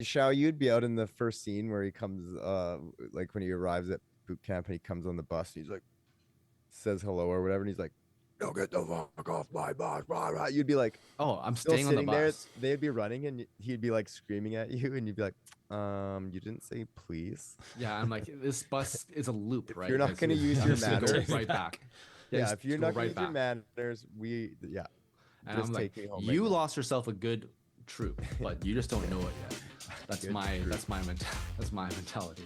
Shao, you'd be out in the first scene where he comes, like when he arrives at boot camp and he comes on the bus and he's like, says hello or whatever, and he's like, "No, get the fuck off my bus!" Blah, blah. You'd be like, Oh, I'm still staying on the sitting there. bus. They'd be running, and he'd be like screaming at you, and you'd be like, you didn't say please." Yeah, I'm like, this bus is a loop, If right? you're not Guys? going to use I'm your just gonna go manners, right back. yeah, just if you're go not going right to use your back. manners, yeah, And just I'm like, take me home. you Right now. lost yourself a good troop, but you just don't know it yet. That's Good my troop. that's my mentality.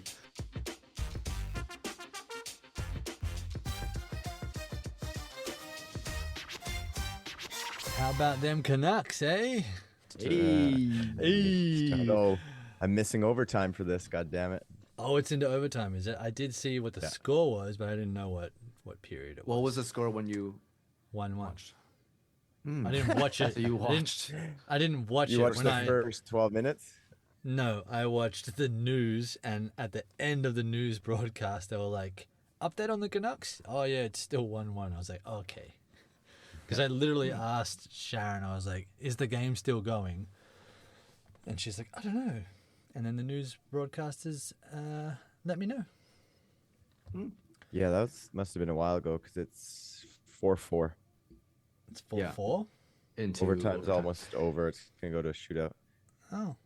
How about them Canucks, eh? Hey. Oh, I'm missing overtime for this. God damn it! Oh, it's into overtime, is it? I did see what the Yeah. score was, but I didn't know what period it was. What was the score when you 1-1. watched? I didn't watch it. So you watched. I didn't watch You it watched when the first 12 minutes. No, I watched the news, and at the end of the news broadcast, they were like, "Update on the Canucks." Oh yeah, it's still 1-1. I was like, okay, because I literally asked Sharon. I was like, "Is the game still going?" And she's like, "I don't know." And then the news broadcasters let me know. Yeah, must have been a while ago because it's 4-4. It's Yeah. 4-4. Into Overtime's almost over. It's gonna go to a shootout. Oh,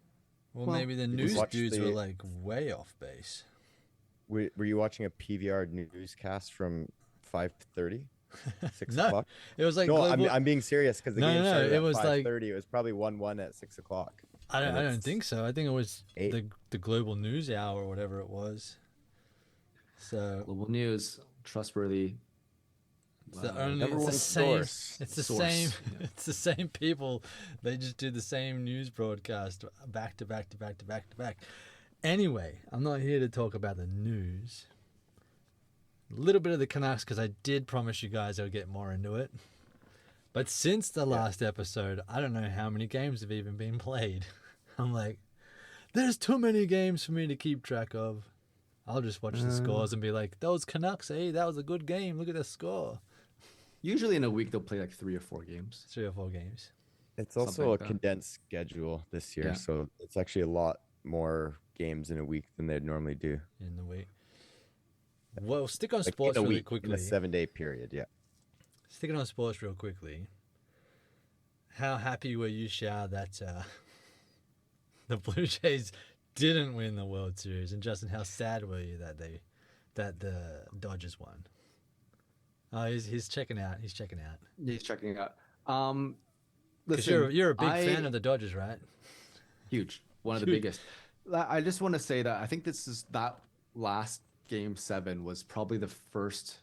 well, Well, maybe the you news watched dudes were the- like way off base. Were you watching a PVR newscast from 5:30, 6 No, o'clock? it was like No, global... I'm being serious because the No, game no, started it at was like- 5:30. It was probably 1-1 at 6 o'clock. I and don't it's think so. I think it was 8. the global news hour or whatever it was. So Global News, trustworthy. it's the uh, only number it's one the same. source. It's the Source, same. yeah. It's the same people. They just do the same news broadcast back to back to back to back to back. Anyway, I'm not here to talk about the news. A little bit of the Canucks because I did promise you guys I would get more into it. But since the last episode, I don't know how many games have even been played. I'm like, there's too many games for me to keep track of. I'll just watch the scores and be like, those Canucks, hey, that was a good game. Look at the score. Usually in a week they'll play like 3 or 4 games. 3 or 4 games. It's Something also like a that. condensed schedule this year, Yeah. so it's actually a lot more games in a week than they'd normally do. In the week. Well, stick on Like sports in a really week, quickly. in a 7-day period. Yeah. Sticking on sports real quickly. How happy were you, Shao, that the Blue Jays didn't win the World Series? And Justin, how sad were you that the Dodgers won? Oh, he's checking out. He's checking out. He's checking it out. Because Listen, you're a big fan of the Dodgers, right? huge, one of the Huge. biggest. I just want to say that I think that last game 7 was probably the first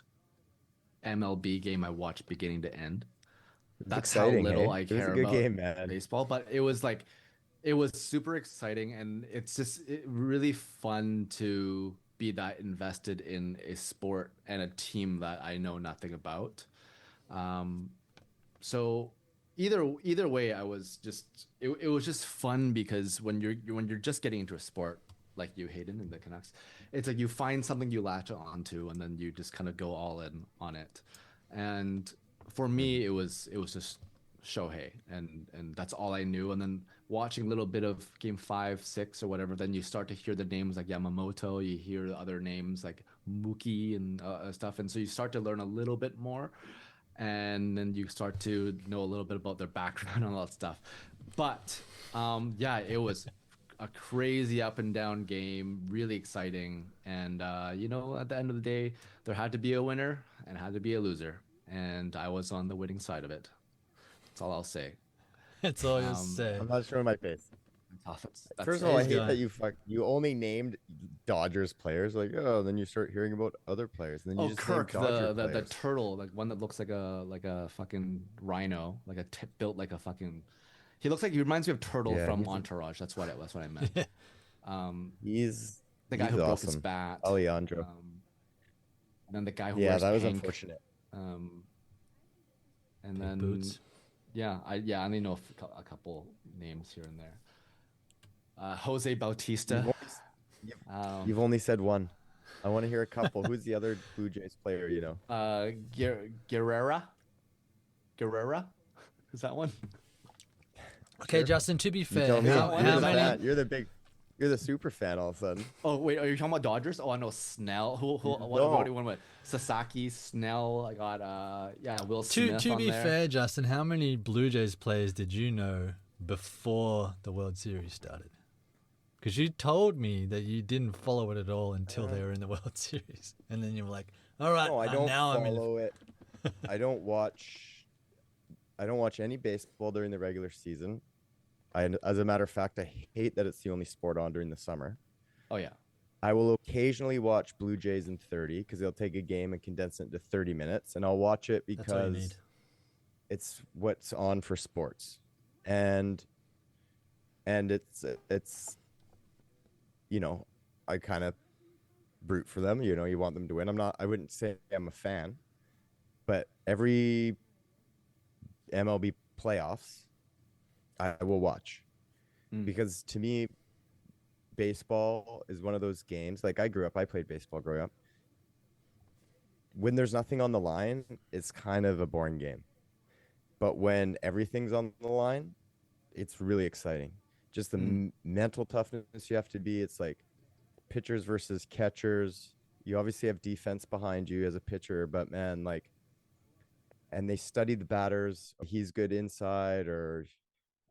MLB game I watched beginning to end. That's how exciting, little hey? I It was a care good about game, man. baseball, but it was super exciting, and it's just really fun to be that invested in a sport and a team that I know nothing about. So either way, I was just it was just fun because when you're just getting into a sport like you, Hayden, and the Canucks, it's like you find something you latch onto and then you just kind of go all in on it. And for me, it was just Shohei, and that's all I knew. And then watching a little bit of game 5, 6, or whatever, then you start to hear the names like Yamamoto, you hear the other names like Mookie and stuff, and so you start to learn a little bit more, and then you start to know a little bit about their background and all that stuff. But yeah, it was a crazy up and down game, really exciting, and at the end of the day, there had to be a winner and had to be a loser, and I was on the winning side of it. That's all I'll say. That's all you'll say. I'm not showing my face. That's First of all, I he's hate gone. that you only named Dodgers players. Like, oh, then you start hearing about other players, and then you just name Kirk, Dodger the players. turtle, like one that looks like a fucking rhino, like built like a fucking. He looks like he reminds me of Turtle Yeah, from he's a- Entourage. That's what I meant. He's The guy he's who broke awesome. his bat. Alejandro. And then the guy who Yeah, wears that was pink. unfortunate. And Pink then boots. I only know a couple names here and there. Jose Bautista. You've only said one. I want to hear a couple. Who's the other Blue Jays player? You know, Guerrera. Is that one? Okay, Sure. Justin. To be you fair, tell me. how one You're is the many? fan. You're the big. You're the super fan all of a sudden. Oh wait, are you talking about Dodgers? Oh, I know Snell. What No. do you want with Sasaki, Snell? I got yeah, Will To Smith to on be there. fair, Justin, how many Blue Jays players did you know before the World Series started? Because you told me that you didn't follow it at all until they were in the World Series, and then you were like, "All right, No, I don't now I'm in." follow it. I don't watch any baseball during the regular season. As a matter of fact, I hate that it's the only sport on during the summer. Oh yeah. I will occasionally watch Blue Jays in 30 because they'll take a game and condense it into 30 minutes, and I'll watch it That's all you need. because it's what's on for sports, and it's you know, I kind of root for them. You know, you want them to win. I wouldn't say I'm a fan, but every MLB playoffs, I will watch because to me, baseball is one of those games. Like I played baseball growing up. When there's nothing on the line, it's kind of a boring game. But when everything's on the line, it's really exciting. Just the mental toughness you have to be. It's like pitchers versus catchers. You obviously have defense behind you as a pitcher, but man, like, and they study the batters. He's good inside or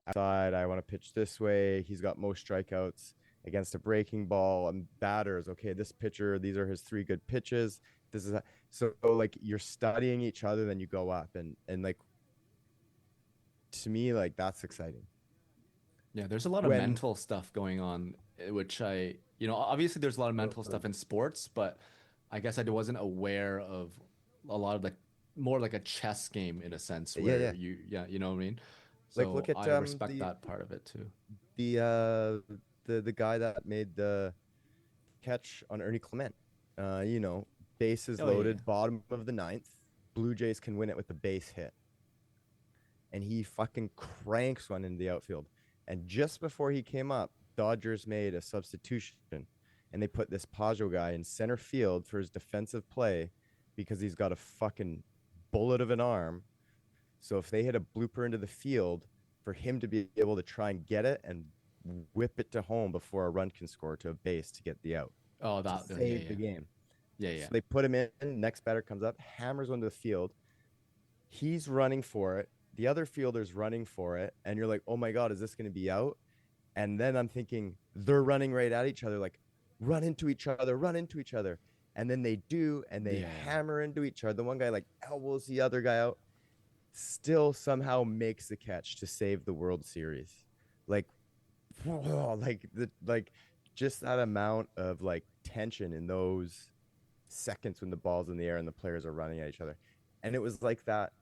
outside. I want to pitch this way. He's got most strikeouts against a breaking ball. And batters, okay, this pitcher, these are his 3 good pitches. This is so like you're studying each other, then you go up and like to me, like that's exciting. Yeah, there's a lot of mental stuff going on, which obviously there's a lot of mental stuff in sports, but I guess I wasn't aware of a lot of like more like a chess game in a sense where you know what I mean? So like look at I respect that part of it too. The guy that made the catch on Ernie Clement. Bases loaded, bottom of the 9th. Blue Jays can win it with the base hit. And he fucking cranks one into the outfield. And just before he came up, Dodgers made a substitution. And they put this Pajot guy in center field for his defensive play because he's got a fucking bullet of an arm. So if they hit a blooper into the field, for him to be able to try and get it and whip it to home before a run can score to a base to get the out. Oh, that saved the game. Yeah. So they put him in. Next batter comes up, hammers one to the field. He's running for it. The other fielder's running for it. And you're like, oh my God, is this going to be out? And then I'm thinking they're running right at each other, like run into each other. And then they do, and they hammer into each other. The one guy like elbows the other guy out, still somehow makes the catch to save the World Series. Like, just that amount of like tension in those seconds when the ball's in the air and the players are running at each other. And it was like that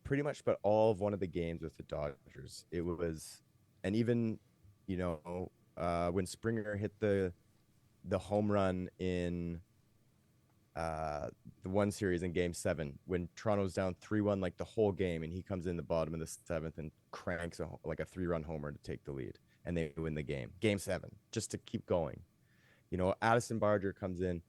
pretty much, but all of one of the games with the Dodgers. It was, and even, when Springer hit the home run in the one series in Game 7, when Toronto's down 3-1 like the whole game, and he comes in the bottom of the 7th and cranks a 3-run homer to take the lead, and they win the game. Game 7, just to keep going. Addison Barger comes in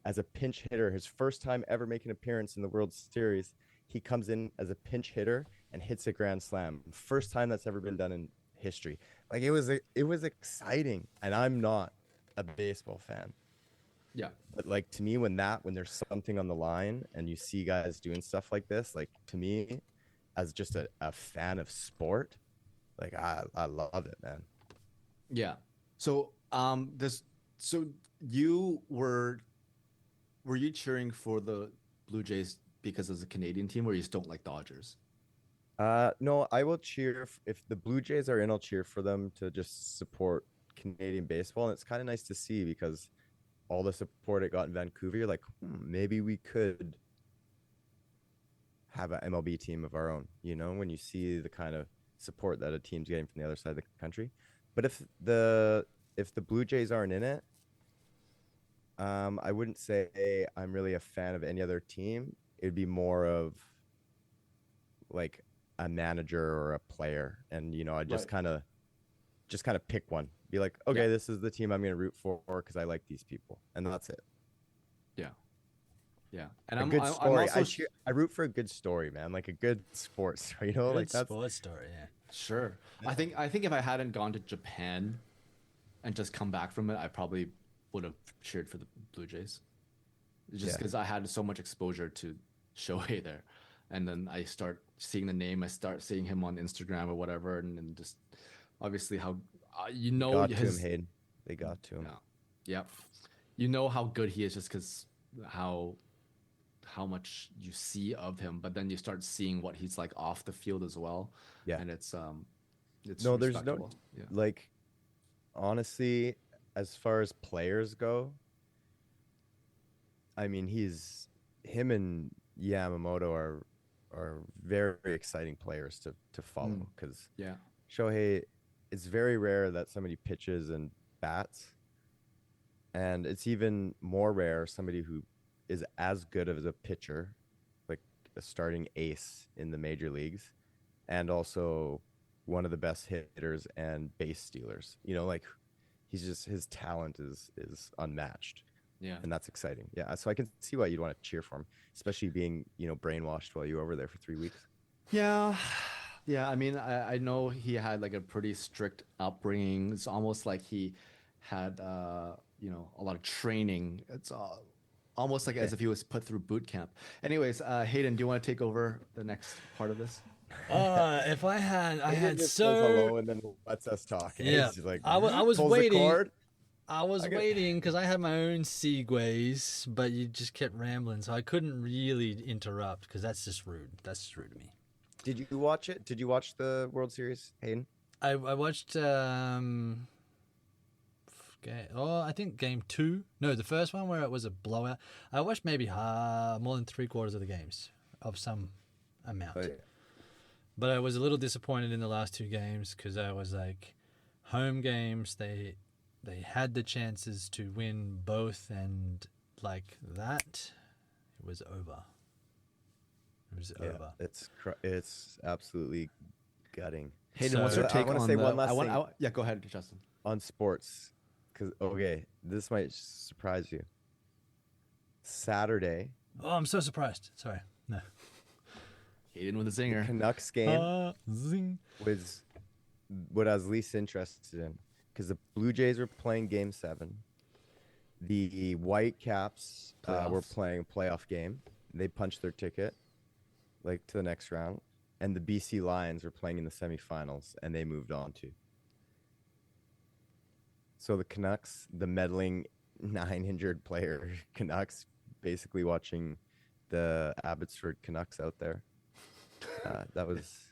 as a pinch hitter, his first time ever making an appearance in the World Series. He comes in as a pinch hitter and hits a grand slam. First time that's ever been done in history. Like it was exciting, and I'm not a baseball fan. Yeah. But like to me, when there's something on the line and you see guys doing stuff like this, like to me, as just a fan of sport, like I love it, man. Yeah. So so you were you cheering for the Blue Jays because it's a Canadian team, or you just don't like Dodgers? No, I will cheer if the Blue Jays are in. I'll cheer for them to just support Canadian baseball, and it's kind of nice to see because all the support it got in Vancouver, you're like, maybe we could have an MLB team of our own. When you see the kind of support that a team's getting from the other side of the country. But if the Blue Jays aren't in it, I wouldn't say I'm really a fan of any other team. It'd be more of like a manager or a player, and I just kind of pick one. Be like, okay, this is the team I'm going to root for because I like these people, and that's it. Yeah. And a good story. I root for a good story, man. Like a good sports story, Good sports story, yeah. Sure. I think if I hadn't gone to Japan and just come back from it, I probably would have cheered for the Blue Jays. Just Yeah. because I had so much exposure to Shohei there. And then I start seeing the name, I start seeing him on Instagram or whatever, and then just obviously how you know got to him, his Hayden. They got to him. yeah. Yep. You know how good he is just because how much you see of him, but then you start seeing what he's like off the field as well. Yeah. And it's No, there's no respectable. Yeah. like honestly, as far as players go, I mean him and Yamamoto are very exciting players to follow because Yeah. Shohei, it's very rare that somebody pitches and bats, and it's even more rare somebody who is as good as a pitcher, like a starting ace in the major leagues, and also one of the best hitters and base stealers. You know, like his talent is unmatched. Yeah. And that's exciting. Yeah, so I can see why you'd want to cheer for him, especially being, brainwashed while you were over there for 3 weeks. Yeah. Yeah, I mean, I know he had like a pretty strict upbringing. It's almost like he had, a lot of training. It's almost like as if he was put through boot camp. Anyways, Hayden, do you want to take over the next part of this? If I had Hayden just so says hello and then lets us talk. And Yeah. he's like, I was pulls the waiting. cord. I was waiting because I had my own segues, but you just kept rambling, so I couldn't really interrupt because that's just rude. That's just rude to me. Did you watch it? Did you watch the World Series, Hayden? I watched I think game 2. No, the first one where it was a blowout. I watched maybe more than 3/4 of the games of some amount. Oh, yeah. But I was a little disappointed in the last 2 games because I was like, home games, they had the chances to win both, and like that, it was over. It was over. It's absolutely gutting. Hayden, So- what's your I take wanna on say the? one last thing. Yeah, go ahead, Justin. On sports, because this might surprise you. Saturday, Oh, I'm so surprised. Sorry. No. Hayden with a the zinger. Canucks game Zing. was what I was least interested in because the Blue Jays were playing Game 7. The Whitecaps were Playoffs. playing a playoff game. They punched their ticket, like, to the next round. And the BC Lions were playing in the semifinals, and they moved on to. So the Canucks, the meddling 9 injured player Canucks, basically watching the Abbotsford Canucks out there. That was.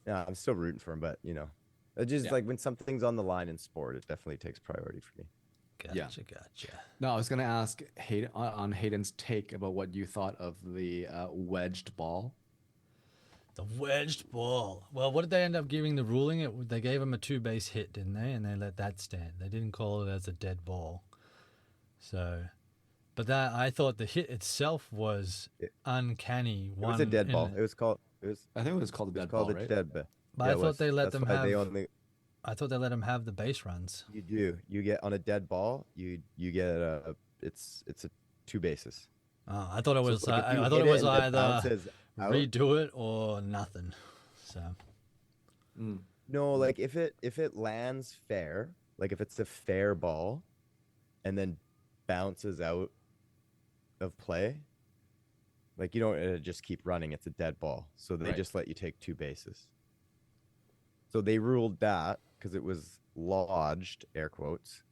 Yeah, I'm still rooting for him, but it just like when something's on the line in sport, it definitely takes priority for me. Gotcha. No, I was gonna ask Hayden on Hayden's take about what you thought of the wedged ball. The wedged ball. Well, what did they end up giving the ruling? They gave him a 2-base hit, didn't they? And they let that stand. They didn't call it as a dead ball. So, but that I thought the hit itself was uncanny. It was a dead ball. I think it was called a dead ball, right? dead ball. But Yeah, I it thought was. they let That's them why have. I thought they let him have the base runs. You do. You get on a dead ball. You get it's a 2 bases. Oh, I thought it was. So, like, if you I thought hit it was and either bounces out- redo it or nothing. So No, like if it lands fair, like if it's a fair ball, and then bounces out of play, like you don't just keep running. It's a dead ball, so they Right. just let you take 2 bases. So they ruled that because it was lodged, air quotes.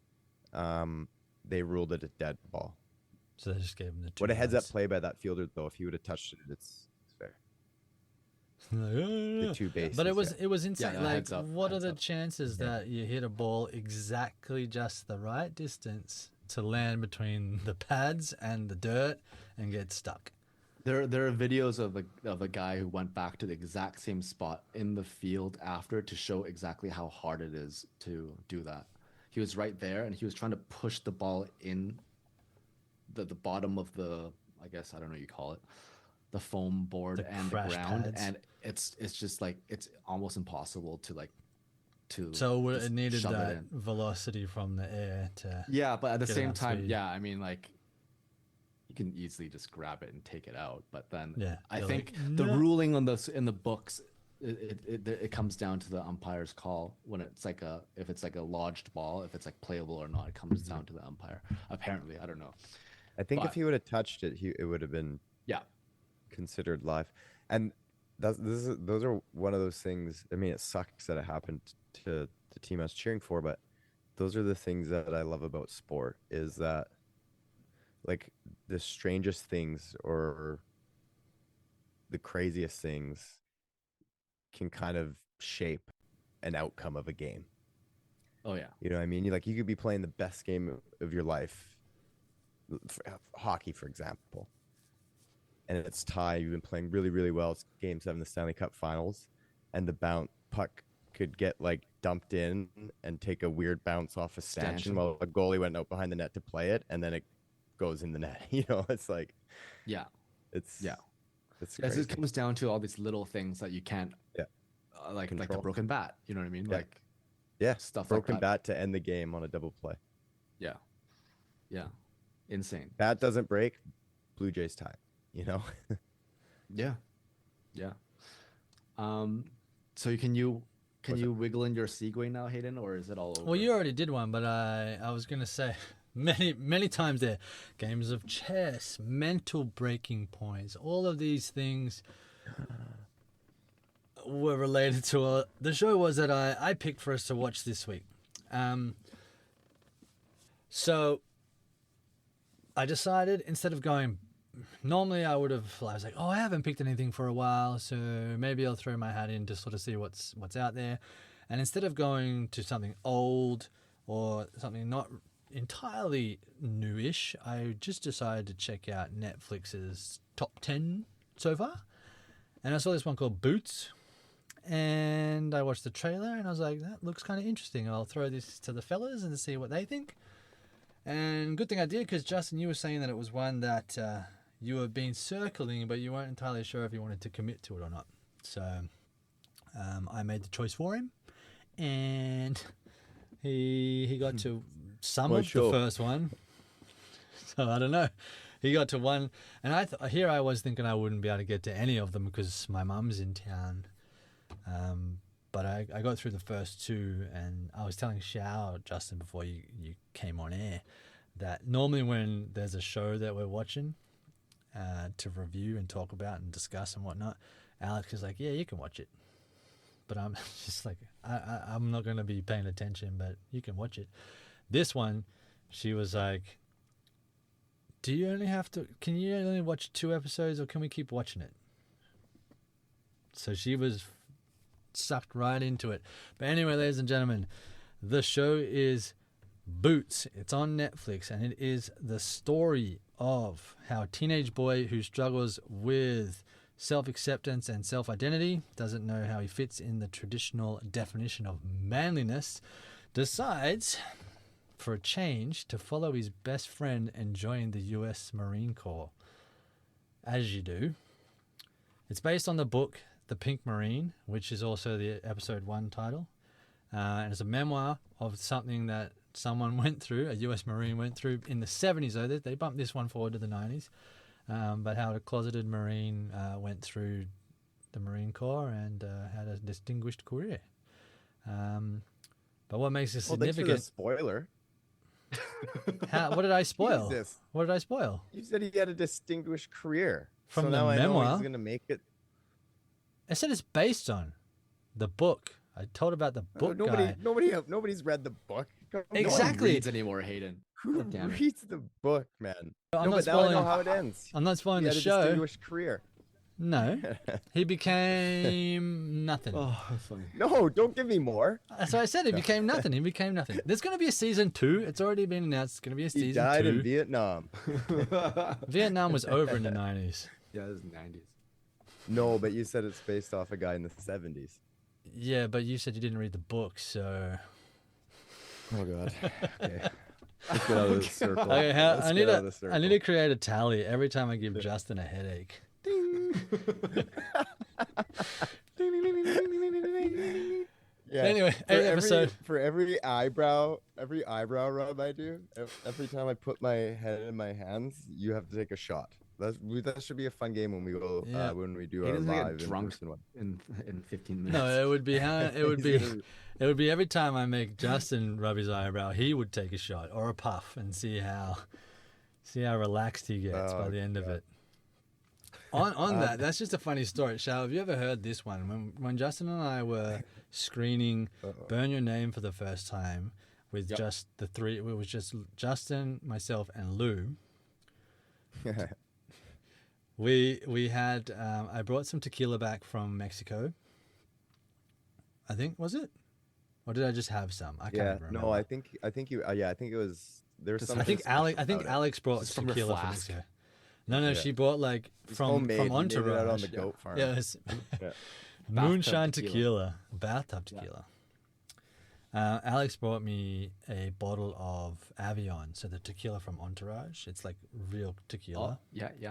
They ruled it a dead ball. So they just gave him the 2 What a heads up runs. play by that fielder, though. If he would have touched it, it's fair. The 2 bases. But it yeah. was insane. no, like, heads up, what are heads the up. chances that you hit a ball exactly just the right distance to land between the pads and the dirt and get stuck? There are videos of a guy who went back to the exact same spot in the field after to show exactly how hard it is to do that. He was right there and he was trying to push the ball in the bottom of the, I guess I don't know what you call it, the foam board The and the crash ground, pads. and it's just like it's almost impossible to So just it needed shove that in. velocity from the air to. Yeah, but at the get same enough time, speed. yeah, I mean, like, you can easily just grab it and take it out. But then Yeah, I you're think like, the "No." ruling on this in the books it comes down to the umpire's call when it's like if it's like a lodged ball, if it's like playable or not, it comes down to the umpire. Apparently, I don't know. I think if But- he would have touched it, it would have been Yeah, considered live. And those are one of those things. I mean, it sucks that it happened to the team I was cheering for, but those are the things that I love about sport, is that like the strangest things or the craziest things can kind of shape an outcome of a game. oh yeah, You know what I mean? You could be playing the best game of your life, hockey, for example, and it's tie. You've been playing really, really well. It's Game 7 of the Stanley Cup Finals, and the puck could get like dumped in and take a weird bounce off a stanchion while a goalie went out behind the net to play it, and then it goes in the net. You know, it's like, yeah. it's Yes, crazy. it comes down to all these little things that you can't, like the Control. broken bat. You know what I mean? Yeah. Like Yeah, stuff broken like that. bat to end the game on a double play. Yeah, yeah, insane. Bat doesn't break, Blue Jays tie. You know. Yeah, yeah. So can you wiggle in your Segway now, Hayden, or is it all over? Well, you already did one, but I was going to say many times there, games of chess, mental breaking points, all of these things were related to the show was that I picked for us to watch this week. So I decided, instead of going, normally I was like, oh, I haven't picked anything for a while, so maybe I'll throw my hat in to sort of see what's out there. And instead of going to something old or something not entirely newish, I just decided to check out Netflix's top 10 so far. And I saw this one called Boots, and I watched the trailer and I was like, that looks kind of interesting. I'll throw this to the fellas and see what they think. And good thing I did, because Justin, you were saying that it was one that you have been circling, but you weren't entirely sure if you wanted to commit to it or not. So I made the choice for him, and he got to some of the first one. So I don't know. He got to one, and I was thinking I wouldn't be able to get to any of them because my mum's in town. But I got through the first two, and I was telling Xiao, Justin, before you came on air, that normally when there's a show that we're watching to review and talk about and discuss and whatnot, Alex is like, yeah, you can watch it. But I'm just like, I'm not going to be paying attention, but you can watch it. This one, she was like, can you only watch 2 episodes, or can we keep watching it? So she was sucked right into it. But anyway, ladies and gentlemen, the show is Boots. It's on Netflix, and it is the story of how a teenage boy who struggles with self-acceptance and self-identity, doesn't know how he fits in the traditional definition of manliness, decides for a change to follow his best friend and join the US Marine Corps. As you do. It's based on the book The Pink Marine, which is also the episode 1 title. And it's a memoir of something that someone went through, a US Marine went through in the 70s, though. They bumped this one forward to the 90s. But how a closeted Marine went through the Marine Corps and had a distinguished career. But what makes it significant... Thanks for the spoiler. What did I spoil? Jesus. What did I spoil? You said he had a distinguished career. From so the now I know memoir? he's going to make it. I said it's based on the book. I told about the book guy. Nobody's read the book. Exactly. No one reads anymore, Hayden. Who God damn it. reads the book, man? I'm not but now I know spoiling- how it ends. I'm not spoiling He the had a show. distinguished career. No, he became nothing. Oh, that's funny. No, don't give me more. That's what I said. He became nothing. He became nothing. There's going to be a season 2. It's already been announced. It's going to be a He season died 2. in Vietnam. Vietnam was over in the 90s. Yeah, this is 90s. No, but you said it's based off a guy in the 70s. Yeah, but you said you didn't read the book, so. Oh God. Okay. Let's get out of this circle. Okay, Let's I get out of this need to circle. create a tally every time I give Justin a headache. Yeah. Anyway, for every eyebrow rub I do, every time I put my head in my hands, you have to take a shot. That should be a fun game when we go Yeah. when we do our Hayden's gonna live get in drunk person one. in 15 minutes. No, it would be it would be He's gonna- it would be every time I make Justin rub his eyebrow, he would take a shot or a puff and see how relaxed he gets by Oh, the end of God. it. On that's just a funny story. Shal, have you ever heard this one? When Justin and I were screening Uh-oh. Burn Your Name for the first time with Yep. just the three, it was just Justin, myself, and Lou. We had I brought some tequila back from Mexico. I think, was it? Or did I just have some? I can't yeah, even remember. no, I think you. Yeah, I think it was there was Just- something. I think special about it. Alex brought This is from her tequila from flask. Mexico. No, Yeah. she brought like It's from homemade. He made it Entourage. out on the goat farm. Yeah, it's Yeah. moonshine Bathtub tequila, bathtub Yeah. tequila. Alex brought me a bottle of Avion, so the tequila from Entourage. It's like real tequila. Oh, yeah.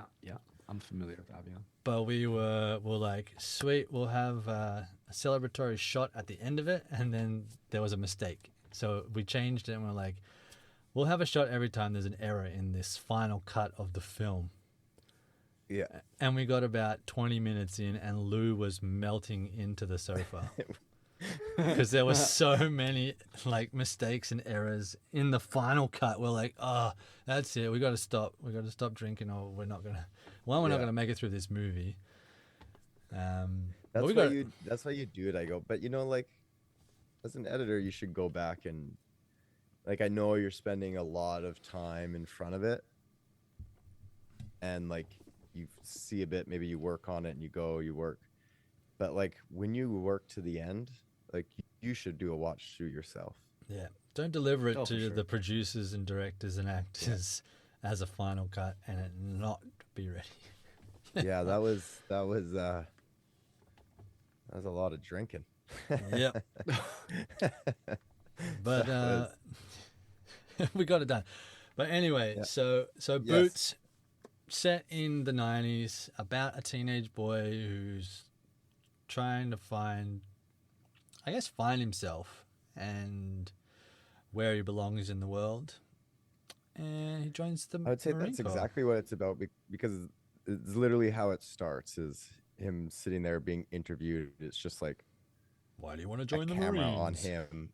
I'm familiar with Avion. But we were like, sweet, we'll have a celebratory shot at the end of it, and then there was a mistake. So we changed it and we're like, we'll have a shot every time there's an error in this final cut of the film. Yeah. And we got about 20 minutes in, and Lou was melting into the sofa because there were so many like mistakes and errors in the final cut. We're like, oh, that's it. We got to stop. We got to stop drinking, or we're not gonna. We're not Yeah. gonna make it through this movie. But That's we why got. that's why you do it. I go, but like, as an editor, you should go back and, like, I know you're spending a lot of time in front of it, and like you see a bit, maybe you work on it and you work, but like when you work to the end, like you should do a watch through yourself. Yeah, don't deliver it Oh, for to sure. the producers and directors and actors as a final cut and it not be ready. Yeah, that was a lot of drinking. Yep. But That we got it done. But anyway, Yeah. so Yes. Boots, set in the 90s, about a teenage boy who's trying to find himself and where he belongs in the world. And he joins the I would say Marine that's Corps. exactly what it's about because it's literally how it starts is him sitting there being interviewed. It's just like Why do you want to a join the camera Marines? on him.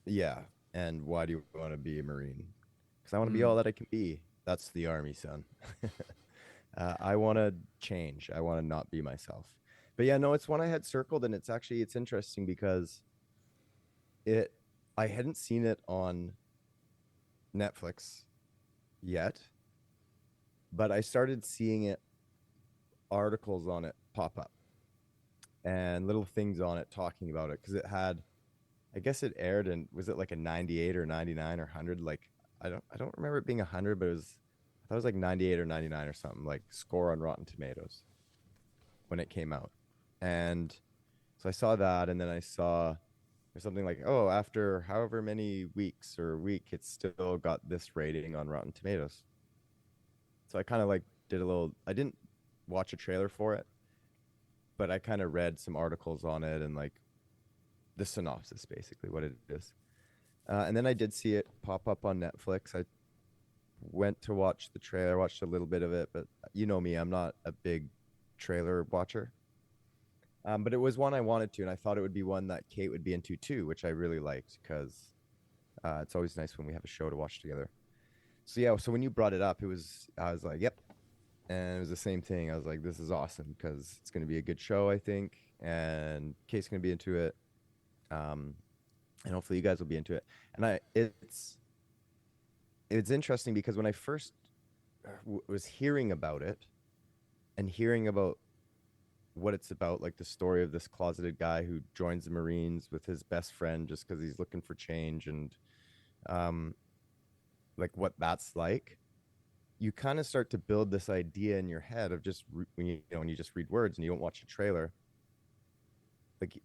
Yeah. And why do you want to be a Marine? Because I want to be Mm. all that I can be. That's the Army, son. I want to change. I want to not be myself. But yeah, no, it's one I had circled, and it's interesting because I hadn't seen it on Netflix yet, but I started seeing it, articles on it pop up and little things on it talking about it because it had, I guess it aired, and was it like a 98 or 99 or 100? Like I don't remember it being 100, but I thought it was like 98 or 99 or something, like score on Rotten Tomatoes when it came out. And so I saw that, and then I saw there's something like, oh, after however many weeks or a week, it's still got this rating on Rotten Tomatoes. So I kind of like did a little, I didn't watch a trailer for it, but I kind of read some articles on it and like the synopsis, basically what it is. And then I did see it pop up on Netflix. I went to watch the trailer, watched a little bit of it, but you know me, I'm not a big trailer watcher. But it was one I wanted to, and I thought it would be one that Kate would be into too, which I really liked because it's always nice when we have a show to watch together. So yeah, so when you brought it up, I was like, yep. And it was the same thing. I was like, this is awesome because it's going to be a good show, I think, and Kate's going to be into it. And hopefully you guys will be into it. And it's interesting because when I first was hearing about it and hearing about what it's about, like the story of this closeted guy who joins the Marines with his best friend just because he's looking for change, and like what that's like, you kind of start to build this idea in your head of just when you just read words and you don't watch a trailer, like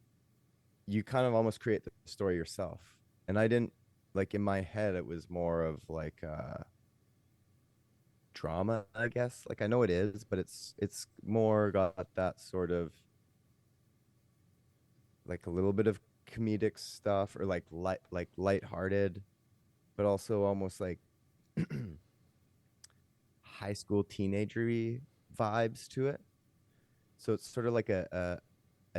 you kind of almost create the story yourself. And I didn't, like, in my head it was more of like drama, I guess. Like I know it is, but it's more got that sort of like a little bit of comedic stuff, or like lighthearted, but also almost like high school teenagery vibes to it. So it's sort of like a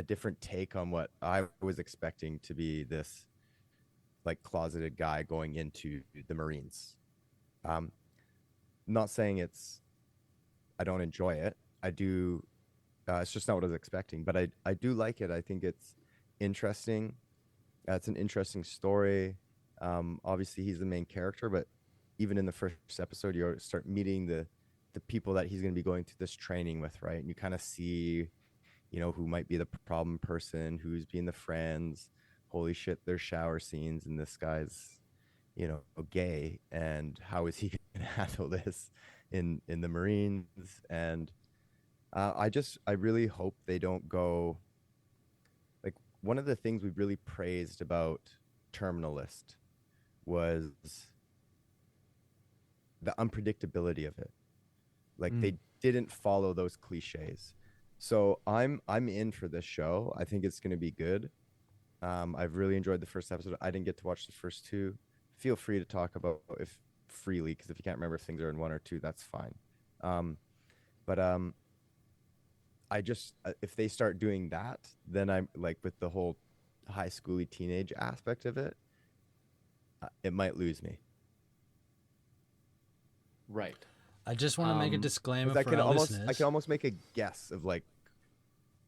different take on what I was expecting to be this like closeted guy going into the Marines. Um, not saying I don't enjoy it. I do. It's just not what I was expecting, but I do like it. I think it's interesting. It's an interesting story. Obviously, he's the main character, but even in the first episode, you start meeting the people that he's going to be going through this training with, right? And you kind of see, who might be the problem person, who's being the friends. Holy shit, there's shower scenes, and this guy's, gay, and how is he going to handle this in the Marines? And I really hope they don't go. Like, one of the things we really praised about Terminalist was the unpredictability of it. Like, they didn't follow those cliches. So I'm in for this show. I think it's going to be good. I've really enjoyed the first episode. I didn't get to watch the first two. Feel free to talk about if freely, because if you can't remember if things are in one or two, that's fine. But I just if they start doing that, then I'm like, with the whole high schooly teenage aspect of it, it might lose me. Right. I just want to make a disclaimer 'Cause for our listeners. I can almost make a guess of like,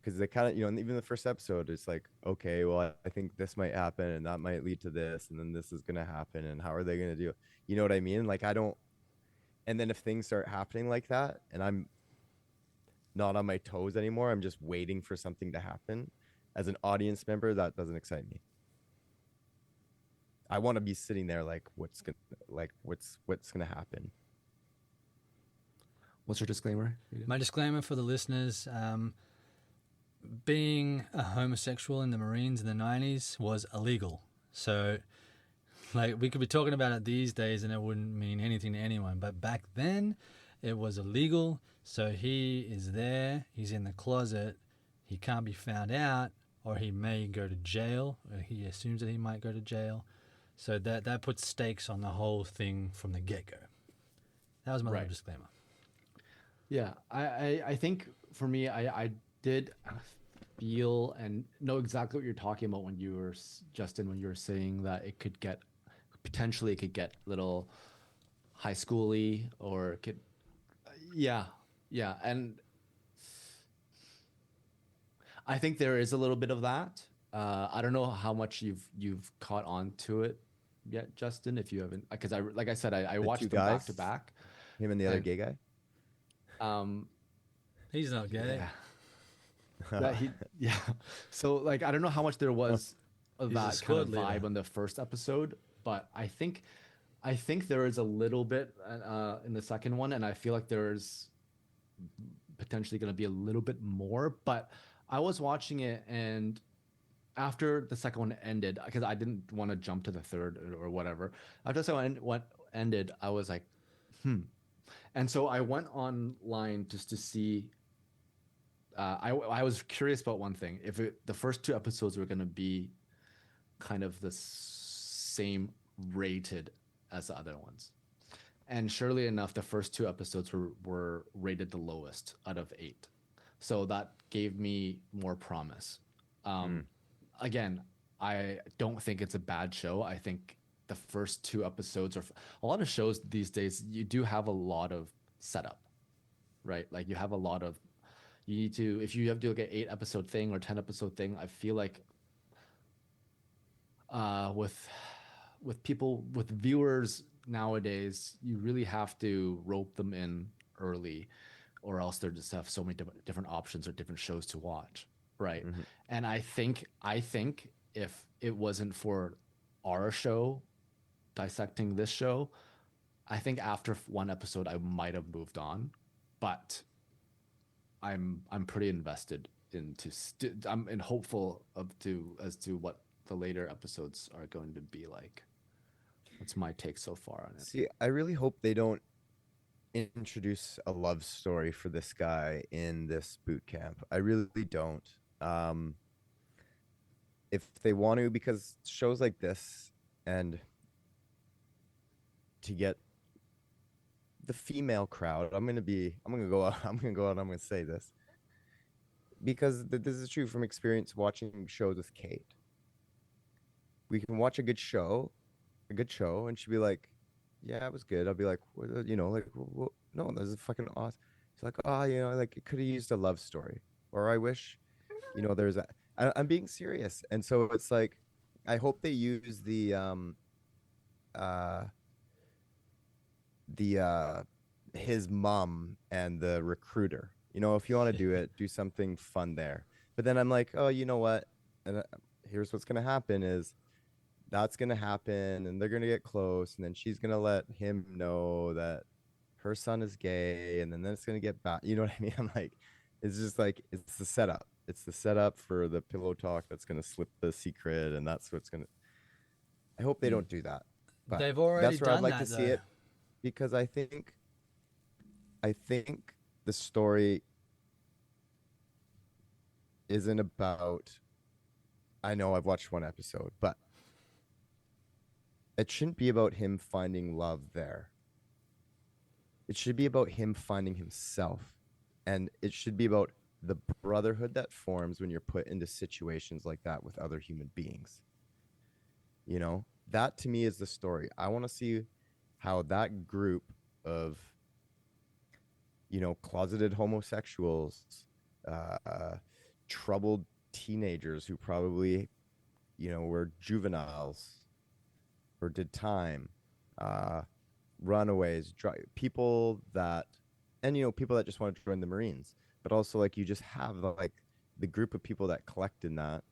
because they kind of, even the first episode, it's like, okay, well, I think this might happen and that might lead to this, and then this is going to happen, and how are they going to do it? You know what I mean? Like, I don't, and then if things start happening like that, and I'm not on my toes anymore, I'm just waiting for something to happen. As an audience member, that doesn't excite me. I want to be sitting there like, what's gonna happen? What's your disclaimer? My disclaimer for the listeners, being a homosexual in the Marines in the 90s was illegal. So, like, we could be talking about it these days and it wouldn't mean anything to anyone. But back then, it was illegal. So he is there. He's in the closet. He can't be found out, or he may go to jail. Or he assumes that he might go to jail. So that puts stakes on the whole thing from the get-go. That was my little disclaimer. Yeah, I think for me, I did feel and know exactly what you're talking about when you were, Justin, when you were saying that it could get, potentially it could get a little high schooly, or it could, yeah, and I think there is a little bit of that. I don't know how much you've caught on to it yet, Justin, if you haven't, because like I said, I watched them back to back. Him and the other gay guy. He's not gay. Yeah. So, like, I don't know how much there was of He's a that kind squad of vibe leader. on the first episode, but I think there is a little bit in the second one, and I feel like there's potentially going to be a little bit more. But I was watching it, and after the second one ended, because I didn't want to jump to the third or whatever. After the second one ended, I was like, And so I went online just to see. I was curious about one thing: if the first two episodes were going to be kind of the same rated as the other ones. And surely enough, the first two episodes were rated the lowest out of 8. So that gave me more promise. Again, I don't think it's a bad show. I think the first two episodes are a lot of shows these days. You do have a lot of setup, right? Like, you have a lot of, you need to, if you have to look at 8-episode thing or 10-episode thing, I feel like with people, with viewers nowadays, you really have to rope them in early, or else they just have so many different options or different shows to watch, right? And I think if it wasn't for our show dissecting this show, I think after one episode I might have moved on, but I'm pretty invested into I'm hopeful as to what the later episodes are going to be like. That's my take so far on it. See, I really hope they don't introduce a love story for this guy in this boot camp. I really don't. If they want to, because shows like this, and to get the female crowd, I'm gonna go out, I'm gonna say this because this is true from experience watching shows with Kate. We can watch a good show, and she'd be like, "Yeah, it was good." I'll be like, no, this is fucking awesome." She's like, "Oh, like it could have used a love story, or I wish, there's a." I'm being serious, and so it's like, I hope they use uh, his mom and the recruiter. If you want to do it, do something fun there. But then I'm like, oh, you know what? And here's what's gonna happen is that's gonna happen, and they're gonna get close, and then she's gonna let him know that her son is gay, and then it's gonna get back. You know what I mean? I'm like, it's just like it's the setup. It's the setup for the pillow talk that's gonna slip the secret, and that's what's gonna. I hope they don't do that. But They've already that's where done I'd like that, to see though. it, because I think the story isn't about. I know I've watched one episode, but it shouldn't be about him finding love there. It should be about him finding himself. And it should be about the brotherhood that forms when you're put into situations like that with other human beings. That to me is the story. I want to see how that group of, closeted homosexuals, troubled teenagers who probably, were juveniles or did time, runaways, people that, and people that just want to join the Marines, but also like you just have the group of people that collect in that.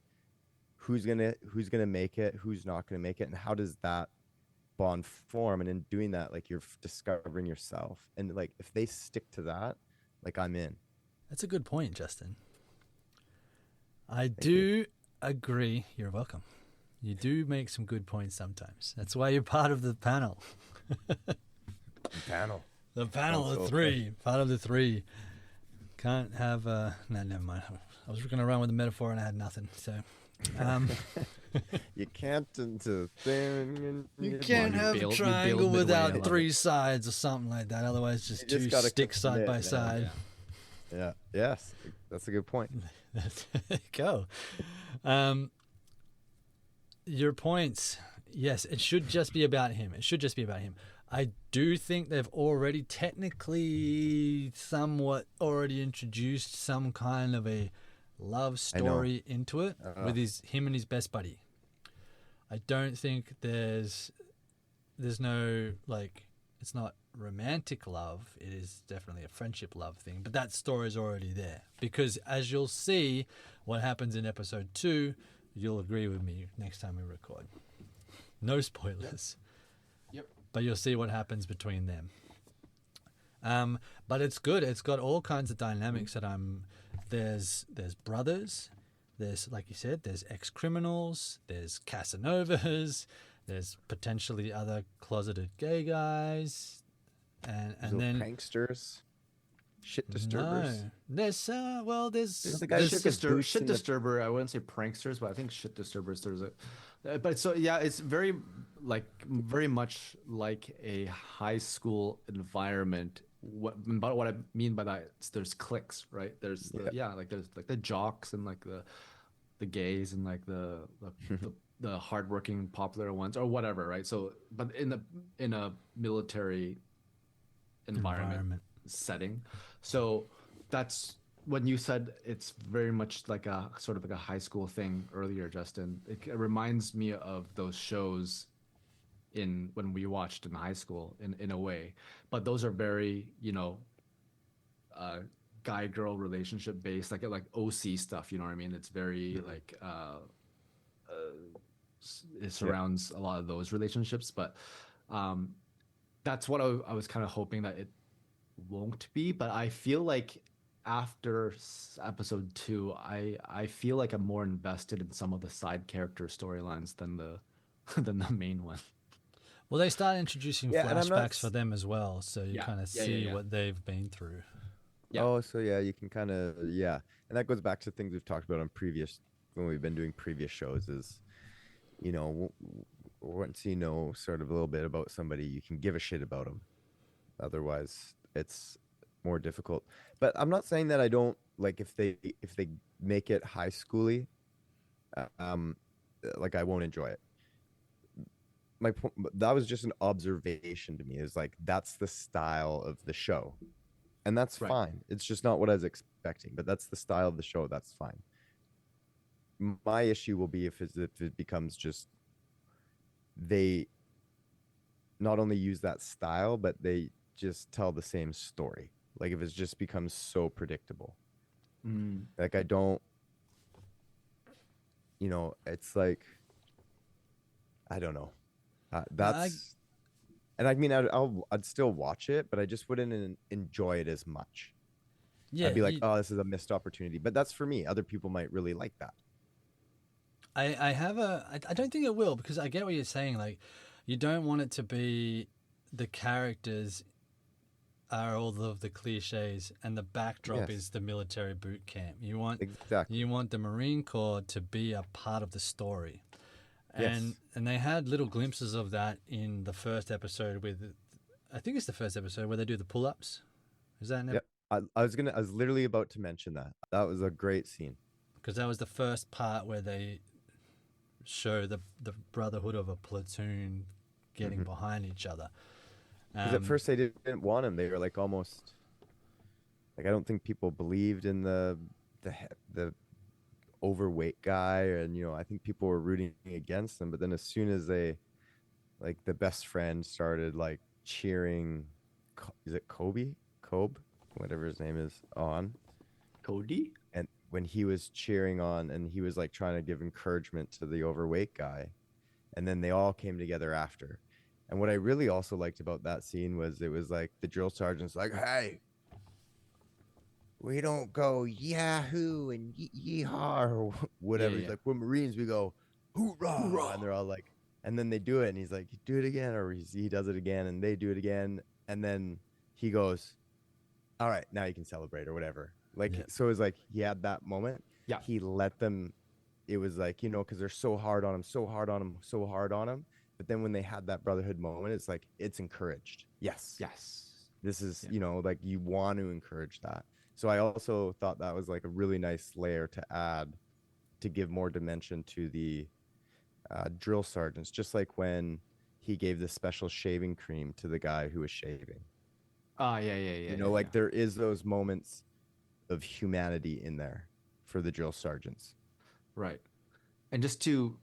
Who's gonna make it? Who's not gonna make it? And how does that bond form? And in doing that, like you're discovering yourself. And like if they stick to that, like I'm in. That's a good point, Justin. I Thank do you. agree. You're welcome. You do make some good points sometimes. That's why you're part of the panel. Panel. The panel That's of okay. three. Part of the three. Can't have no, never mind. I was going to run with a metaphor and I had nothing. So, You can't into thing. you can't you have a bailed triangle midway, I without love three sides or something like that. Otherwise, just You just two gotta sticks side commit, by man. side. Yeah. Yes. That's a good point. There you go. Your points. Yes, it should just be about him. It should just be about him. I do think they've already technically somewhat already introduced some kind of a love story into it with him and his best buddy. I don't think there's no like, it's not romantic love. It is definitely a friendship love thing, but that story is already there because as you'll see what happens in episode 2, you'll agree with me next time we record. No spoilers. Yep. But you'll see what happens between them. But it's good. It's got all kinds of dynamics that there's brothers, there's, like you said, there's ex-criminals, there's Casanovas, there's potentially other closeted gay guys, and then pranksters, shit disturbers. no, there's There's the guy Shit, shit disturber. I wouldn't say pranksters, but I think shit disturbers. There's a, but so yeah, it's very much like a high school environment. What I mean by that is there's cliques, right? There's there's like the jocks and like the gays and like the hardworking popular ones or whatever, right? So, but in a military environment setting, so that's when you said it's very much like a sort of like a high school thing earlier, Justin. It reminds me of those shows when we watched in high school in a way, but those are very guy girl relationship based, like OC stuff. You know what I mean? It's very like it surrounds a lot of those relationships, but that's what I was kind of hoping that it won't be. But I feel like after episode 2, I feel like I'm more invested in some of the side character storylines than the than the main one. well, they start introducing Yeah, and I'm not flashbacks for them as well, so you kind of see what they've been through. Yeah. Oh, so yeah, you can kind of and that goes back to things we've talked about on when we've been doing previous shows. Is once you know sort of a little bit about somebody, you can give a shit about them. Otherwise, it's more difficult. But I'm not saying that I don't like if they make it high schooly, um, like I won't enjoy it. My point, that was just an observation to me. Is like that's the style of the show, and that's Right. fine. It's just not what I was expecting, but that's the style of the show. That's fine. My issue will be if it becomes just they not only use that style, but they just tell the same story. Like if it just becomes so predictable. Like I don't, it's like, I don't know. That's, and I mean, I'd still watch it, but I just wouldn't enjoy it as much. Yeah, I'd be like, oh, this is a missed opportunity. But that's for me. Other people might really like that. I don't think it will, because I get what you're saying. Like, you don't want it to be the characters are all of the cliches and the backdrop Yes. is the military boot camp. You want Exactly. you want the Marine Corps to be a part of the story. And Yes. and they had little glimpses of that in the first episode I think it's the first episode where they do the pull-ups. Is that Yep. I was literally about to mention that. That was a great scene. because that was the first part where they show the brotherhood of a platoon getting behind each other. Because at first they didn't want him. They were like almost like I don't think people believed in the overweight guy, and I think people were rooting against him. But then as soon as they like the best friend started like cheering, is it Kobe, whatever his name is, on, Cody? and when he was cheering on and he was like trying to give encouragement to the overweight guy, and then they all came together after. And what I really also liked about that scene was it was like the drill sergeant's like, hey, we don't go yahoo and yeehaw or whatever. Yeah, He's like, we're Marines, we go hoorah. Hoorah. And they're all like, and then they do it and he's like, do it again, or he does it again and they do it again. And then he goes, all right, now you can celebrate or whatever. Like, so it was like he had that moment. Yeah. He let them, it was like, because they're so hard on him, so hard on him, so hard on him. But then when they had that brotherhood moment, it's like, it's encouraged. Yes. Yes. This is, like you want to encourage that. So I also thought that was like a really nice layer to add to give more dimension to the drill sergeants, just like when he gave the special shaving cream to the guy who was shaving. Oh, yeah. Like there is those moments of humanity in there for the drill sergeants. Right. And just to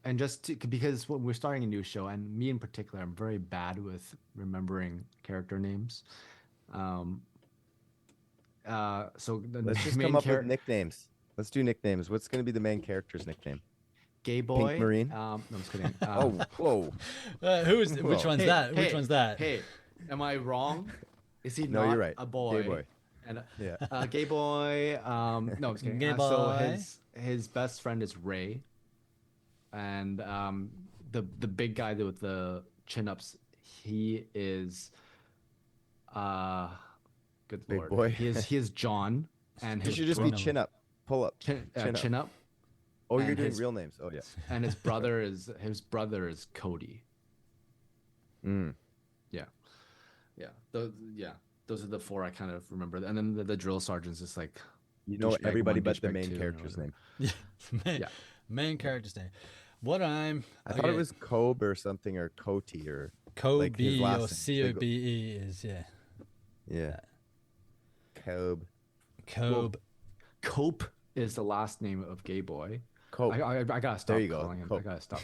because when we're starting a new show, and me in particular, I'm very bad with remembering character names. So the Let's just main come up with nicknames. Let's do nicknames. What's going to be the main character's nickname? Gay Boy. Pink Marine? No, I'm just kidding. Oh, whoa. Which one's that? Which one's that? Hey, am I wrong? Is he No, not you're right. a boy? Gay boy. And Yeah. Gay Boy. No, I'm just kidding. Gay So boy. his best friend is Ray, and the big guy with the chin ups, he is good Big lord. boy. He is John, and It his should just be chin up. Pull up. chin up, Oh, you're and doing his- real names. Oh, yeah. and his brother is Cody. Mm. Those are the four I kind of remember. And then the drill sergeant's just like, You know douchebag everybody one, but the douchebag main two, character's or name. Yeah. Main character's name. I thought it was Kobe or something, or Koti, or Kobe like his last name. or COBE is Yeah. Kobe. Kobe. Cope is the last name of Gay Boy. Kobe. I gotta stop There you go, calling him. I Cope. gotta stop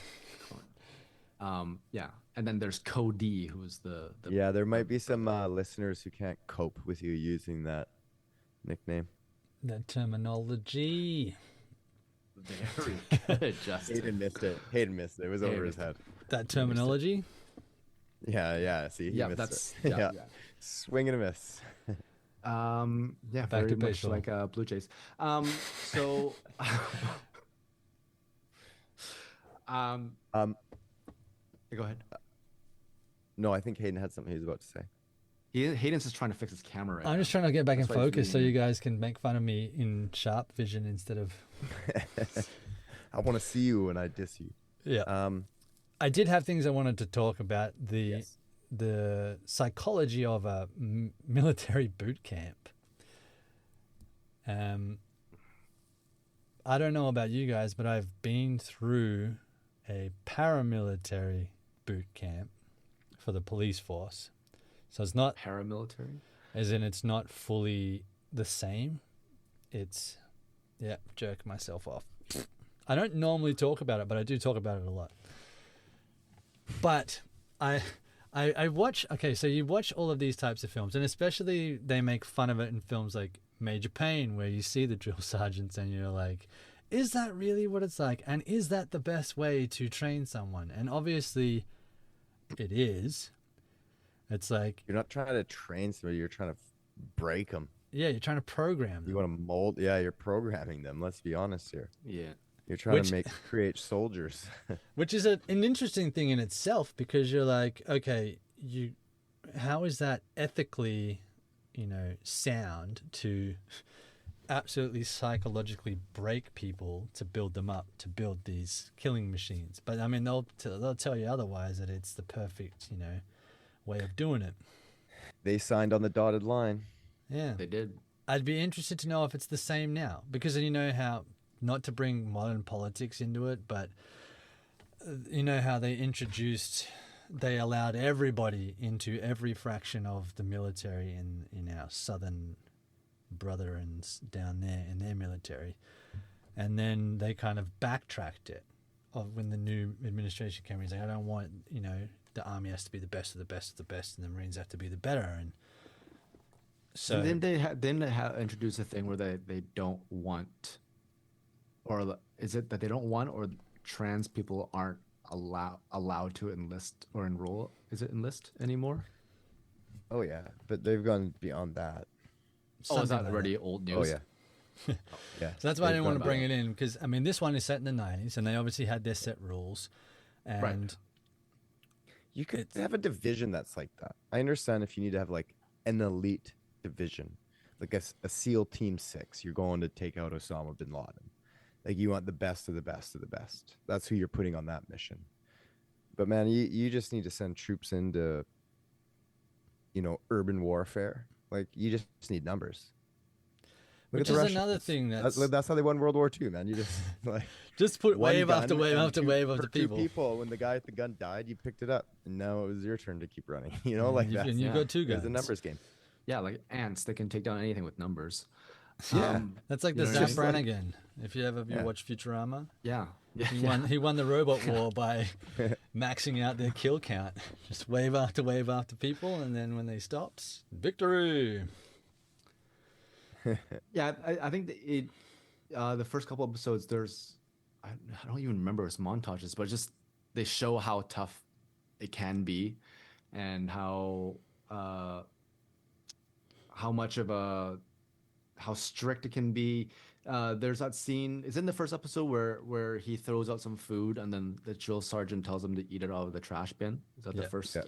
calling. Yeah. And then there's Cody, who's the Yeah, there might be some listeners who can't cope with you using that nickname. That terminology. very good, Justin. Hayden missed it. It was over his head. That terminology. Yeah. See, he Yeah, missed that's it. yeah. Swing and a miss. Yeah, Back very to much baseball. like Blue Jays. So go ahead. No, I think Hayden had something he was about to say. Hayden's just trying to fix his camera right I'm now. just trying to get back in That's why he's focus so leaning you guys can make fun of me in sharp vision instead of. I want to see you when I diss you. Yeah. I did have things I wanted to talk about. The the psychology of a military boot camp. I don't know about you guys, but I've been through a paramilitary boot camp for the police force. So it's not Paramilitary? as in it's not fully the same. It's, yeah, jerk myself off. I don't normally talk about it, but I do talk about it a lot. But I watch, okay, so you watch all of these types of films, and especially they make fun of it in films like Major Payne, where you see the drill sergeants and you're like, is that really what it's like? And is that the best way to train someone? And obviously it is. It's like, You're not trying to train somebody. You're trying to break them. yeah, you're trying to program them. You want to mold. Yeah, you're programming them. Let's be honest here. Yeah. You're trying Which- to create soldiers. Which is an interesting thing in itself, because you're like, okay, how is that ethically, sound to absolutely psychologically break people to build them up, to build these killing machines? But I mean, they'll tell you otherwise, that it's the perfect, way of doing it. They signed on the dotted line. Yeah. They did. I'd be interested to know if it's the same now, because you know how, not to bring modern politics into it, but you know how they allowed everybody into every fraction of the military in our southern brethrens down there in their military. And then they kind of backtracked it when the new administration came in. He's like, I don't want, the army has to be the best of the best of the best, and the Marines have to be the better. And so And then they have introduced a thing where they don't want, or is it that they don't want, or trans people aren't allowed to enlist or enroll? Is it enlist anymore? Oh yeah, but they've gone beyond that. Oh, is something that like already old news? Oh yeah. Yeah. So that's why I they've didn't want to gone bring beyond. it in, because I mean, this one is set in the 90s, and they obviously had their set rules, and Right. You could have a division that's like that. I understand if you need to have like an elite division, like a SEAL Team 6. You're going to take out Osama bin Laden. Like you want the best of the best of the best. That's who you're putting on that mission. But man, you just need to send troops into, urban warfare. Like you just need numbers. Look which at is the another Russians. thing That's how they won World War II, man. You just like just put one wave after gun wave and after wave for after two people. people. When the guy at the gun died, you picked it up, and now it was your turn to keep running. Like that. And you've got two It's guns. a numbers game. Yeah, like ants. They can take down anything with numbers. Yeah. That's like You the know what I Zap mean? Brannigan. If you ever Yeah. watch Futurama, Yeah. Yeah. he won the robot war by maxing out their kill count. Just wave after people, and then when they stopped, victory. Yeah, I think the first couple episodes, I don't even remember it's montages, but just they show how tough it can be, and how much of how strict it can be. There's that scene. It's in the first episode where he throws out some food, and then the drill sergeant tells him to eat it out of the trash bin. Is that the Yeah. first? Yeah.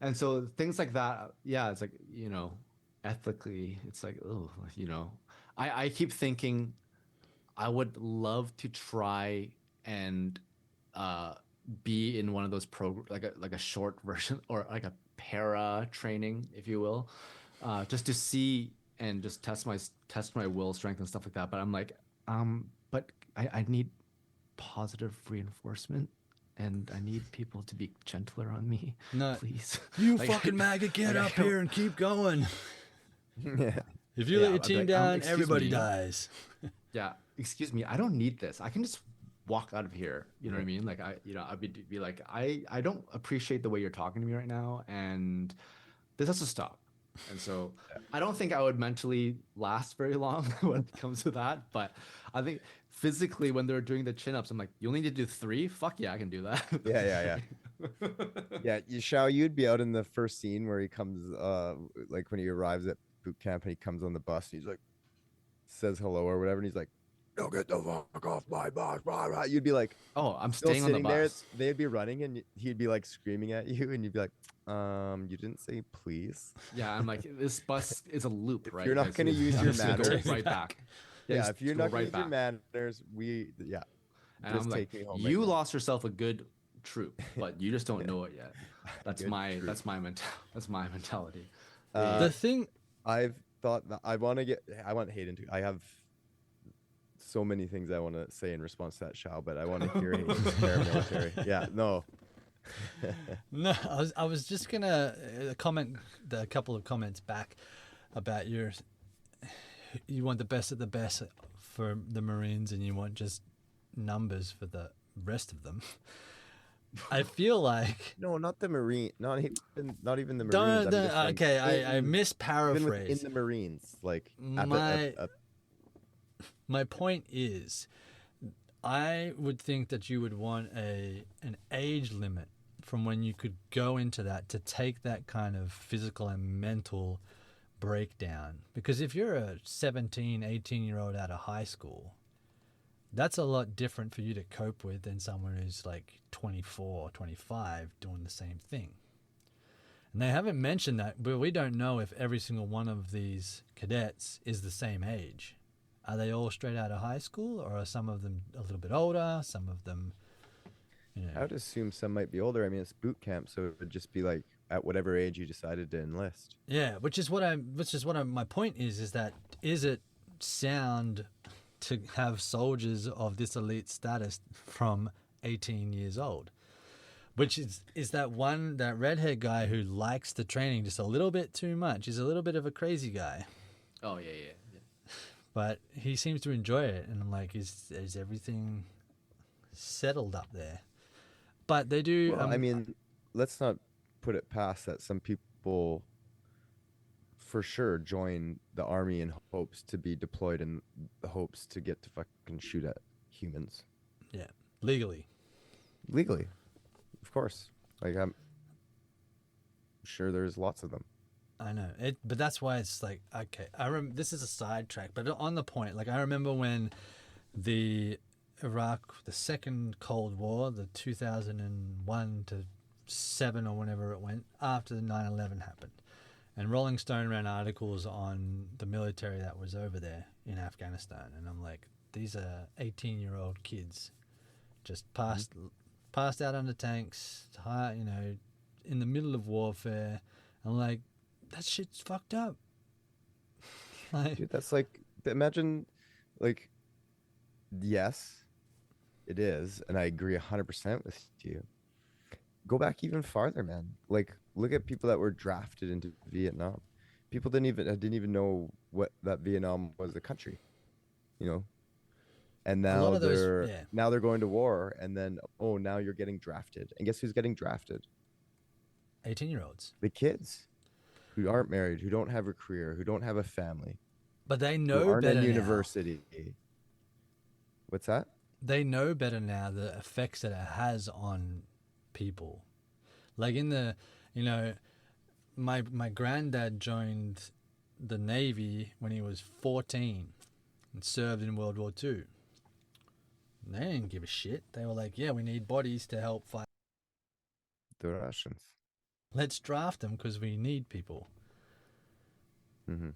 And so things like that. Yeah, it's like ethically, it's like, oh, I keep thinking I would love to try and be in one of those like a short version, or like a para training, if you will, just to see and just test my will strength and stuff like that. But I'm like, but I need positive reinforcement, and I need people to be gentler on me. No. Please. You Like- fucking maggot, get like, I up don't- here and keep going. Yeah. If you Yeah, let your I'd be team like, down, excuse everybody me. dies. Yeah, excuse me, I don't need this. I can just walk out of here. You know what I mean? Like I'd be like, I don't appreciate the way you're talking to me right now, and this has to stop. And so I don't think I would mentally last very long when it comes to that. But I think physically, when they're doing the chin-ups, I'm like, you only need to do 3? Fuck yeah, I can do that. Yeah. Shao, you'd be out in the first scene where he comes, like when he arrives at boot camp and he comes on the bus and he's like, says hello or whatever, and he's like, "Don't get the fuck off my bus!" Blah, blah. You'd be like, Oh, I'm still staying on the sitting there. bus. They'd be running, and he'd be like screaming at you, and you'd be like, you didn't say please." Yeah, I'm like, this bus is a loop, If right? you're not guys? gonna use I'm your just gonna go manners- right back. Yeah, just if you're go not gonna right use your back. manners, And just I'm like, take me home. you right now. lost yourself a good troop, but you just don't know it yet. That's Good my troop. that's my that's my mentality. The thing, I've thought that I want Hayden to. I have so many things I want to say in response to that, Shao, but I want to hear Hayden's paramilitary. Yeah, no. no, I was just gonna comment a couple of comments back about you want the best of the best for the Marines, and you want just numbers for the rest of them. I feel like No, not the Marine. Not even the Marines. don't, I'm don't just saying okay. I even misparaphrased. within the Marines, like My point is, I would think that you would want an age limit from when you could go into that to take that kind of physical and mental breakdown. Because if you're a 17, 18-year-old out of high school, that's a lot different for you to cope with than someone who's like 24 or 25 doing the same thing. And they haven't mentioned that, but we don't know if every single one of these cadets is the same age. Are they all straight out of high school, or are some of them a little bit older, some of them, you know? I would assume some might be older. I mean, it's boot camp, so it would just be like at whatever age you decided to enlist. Yeah, my point is that is it sound to have soldiers of this elite status from 18 years old? Which is that redhead guy who likes the training just a little bit too much. He's a little bit of a crazy guy. Oh yeah. But he seems to enjoy it, and I'm like, is everything settled up there? But they do. Well, I mean, let's not put it past that some people, for sure, join the army in hopes to be deployed in the hopes to get to fucking shoot at humans. Yeah, legally, of course. Like I'm sure there's lots of them. I know it, but that's why it's like, okay, this is a sidetrack, but on the point, like I remember when the second Cold War, the 2001 to 7 or whenever it went, after the 9/11 happened, and Rolling Stone ran articles on the military that was over there in Afghanistan, and I'm like, these are 18-year-old kids just passed out under tanks, in the middle of warfare. I'm like, that shit's fucked up. Dude, that's like, imagine, like, yes, it is, and I agree 100% with you. Go back even farther, man. Like, look at people that were drafted into Vietnam. People didn't even know what that Vietnam was a country, And now they're going to war, and then now you're getting drafted. And guess who's getting drafted? 18-year-olds. The kids who aren't married, who don't have a career, who don't have a family. But they know who aren't better in university. Now. What's that? They know better now the effects that it has on people. Like my granddad joined the Navy when he was 14 and served in World War II. And they didn't give a shit. They were like, yeah, we need bodies to help fight the Russians. Let's draft them because we need people. Mm-hmm.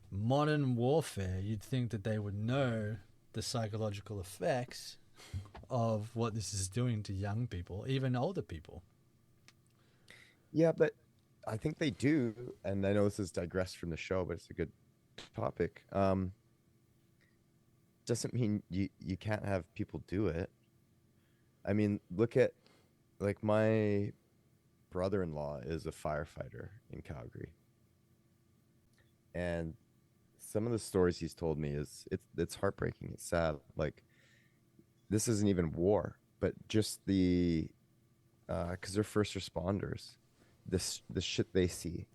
Modern warfare, you'd think that they would know the psychological effects of what this is doing to young people, even older people. Yeah, but I think they do, and I know this is digressed from the show, but it's a good topic. Doesn't mean you can't have people do it. I mean, look at, like, my brother-in-law is a firefighter in Calgary, and some of the stories he's told me it's heartbreaking. It's sad. Like, this isn't even war, but just the because they're first responders, the shit they see,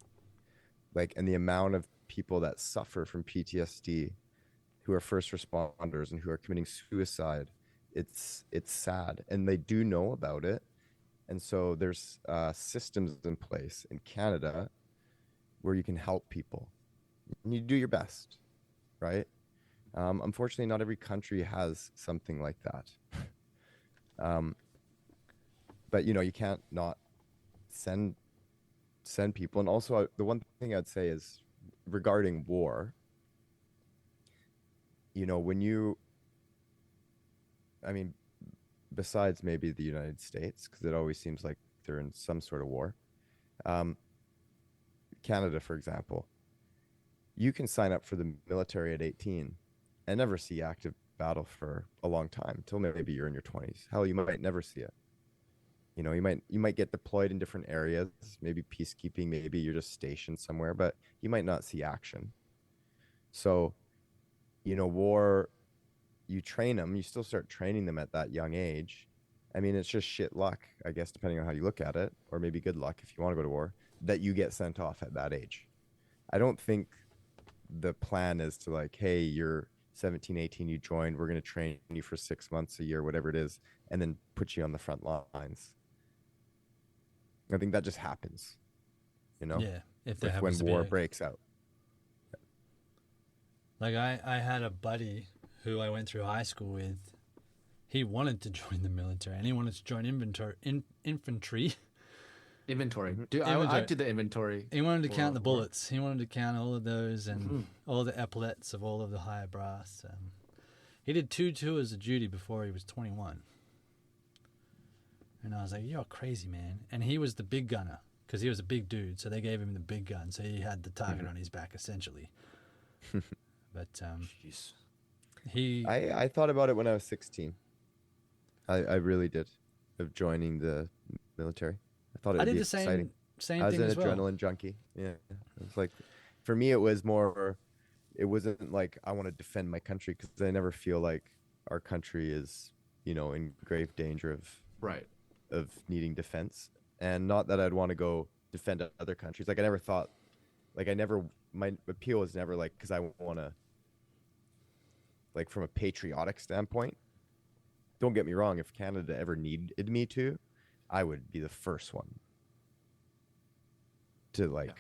like, and the amount of people that suffer from PTSD who are first responders and who are committing suicide, it's sad, and they do know about it. And so there's systems in place in Canada where you can help people. And you do your best, right? Unfortunately, not every country has something like that. But you can't not send people. And also, the one thing I'd say is regarding war. besides maybe the United States, because it always seems like they're in some sort of war. Um, Canada, for example, you can sign up for the military at 18 and never see active battle for a long time, until maybe you're in your 20s. Hell, you might never see it. You know, you might get deployed in different areas, maybe peacekeeping, maybe you're just stationed somewhere, but you might not see action. So, you know, war, you train them, you still start training them at that young age. I mean, it's just shit luck, I guess, depending on how you look at it, or maybe good luck if you want to go to war, that you get sent off at that age. I don't think the plan is to like, hey, you're 17, 18, you joined, we're going to train you for 6 months, a year, whatever it is, and then put you on the front lines. I think that just happens, you know? Yeah, if there Like happens when to war be breaks out. like I had a buddy who I went through high school with. He wanted to join the military, and he wanted to join infantry. Inventory. Mhm. Dude, I Inventory. did the inventory. He wanted to count the Or- bullets. He wanted to count all of those and Mhm. all the epaulets of all of the higher brass. He did 2 tours of duty before he was 21. And I was like, you're crazy, man. And he was the big gunner because he was a big dude. So they gave him the big gun. So he had the target on his back, essentially. But Jeez. he... I thought about it when I was 16. I really did, of joining the military. I thought it I would did be the same exciting. same I was thing an as well. adrenaline junkie. Yeah. It's like, for me, it was more, it wasn't like I want to defend my country, because I never feel like our country is, you know, in grave danger Right. of needing defense. And not that I'd want to go defend other countries. Like I never thought, like my appeal was never like, because I want to, like from a patriotic standpoint, don't get me wrong, if Canada ever needed me to, I would be the first one to like,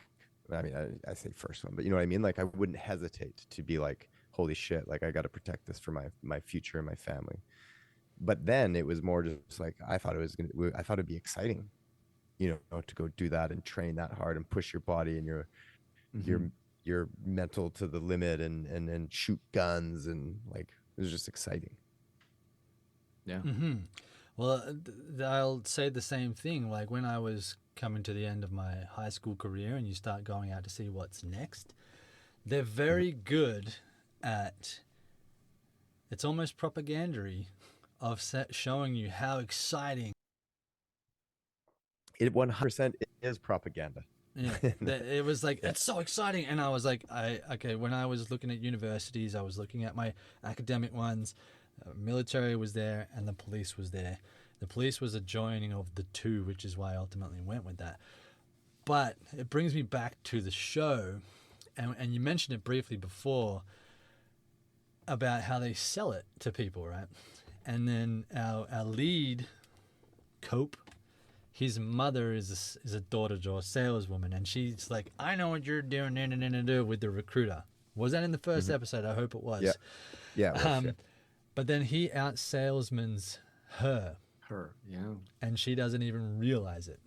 I mean, I say first one, but you know what I mean? Like I wouldn't hesitate to be like, holy shit, like I got to protect this for my future and my family. But then it was more just like, I thought it'd be exciting, you know, to go do that and train that hard and push your body and your mental to the limit and shoot guns, and like, it was just exciting. Yeah. Well, I'll say the same thing. Like when I was coming to the end of my high school career and you start going out to see what's next, they're very good at, it's almost propagandary of showing you how exciting. It 100% is propaganda. Yeah, it was like, it's so exciting. And I was like, when I was looking at universities, I was looking at my academic ones, military was there and the police was there. The police was a joining of the two, which is why I ultimately went with that. But it brings me back to the show, and you mentioned it briefly before about how they sell it to people, right? And then our lead, Cope, his mother is a door-to-door saleswoman, and she's like, I know what you're doing with the recruiter. Was that in the first episode? I hope it was. Yeah. Yeah. It was, yeah. But then he out-salesmans her, Yeah. and she doesn't even realize it.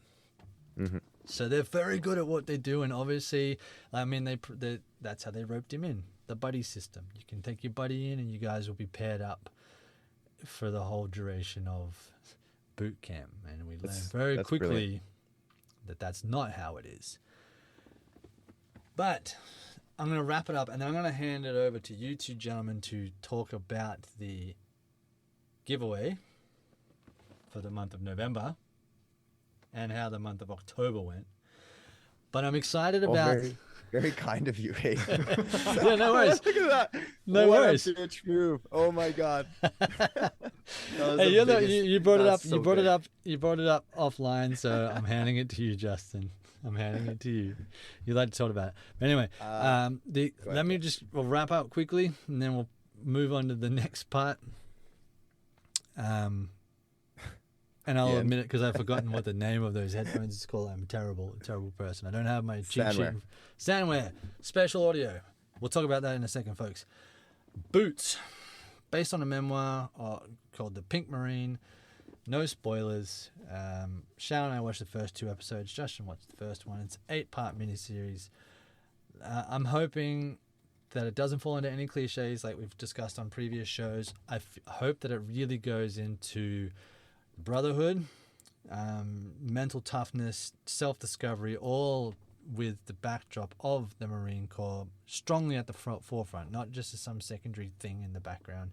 Mm-hmm. So they're very good at what they do, and obviously, I mean, that's how they roped him in, the buddy system. You can take your buddy in, and you guys will be paired up for the whole duration of boot camp. And we learned very quickly brilliant. that that's not how it is. But I'm going to wrap it up, and then I'm going to hand it over to you two gentlemen to talk about the giveaway for the month of November and how the month of October went. But I'm excited about... very, very kind of you, hey. Yeah, no worries. Look at that. No What worries. a bitch move. Oh my God. Hey, you brought it up. You brought it up offline, so I'm handing it to you, Justin. I'm handing it to you. You like to talk about it. But anyway, we'll wrap up quickly, and then we'll move on to the next part. And I'll admit it because I've forgotten what the name of those headphones is called. I'm a terrible person. I don't have my cheat sheet. Sandware. Spatial audio. We'll talk about that in a second, folks. Boots. Based on a memoir called The Pink Marine. No spoilers. Shao and I watched the first 2 episodes. Justin watched the first one. It's an 8-part miniseries. I'm hoping that it doesn't fall into any cliches like we've discussed on previous shows. I hope that it really goes into brotherhood, mental toughness, self-discovery, all with the backdrop of the Marine Corps strongly at the forefront, not just as some secondary thing in the background.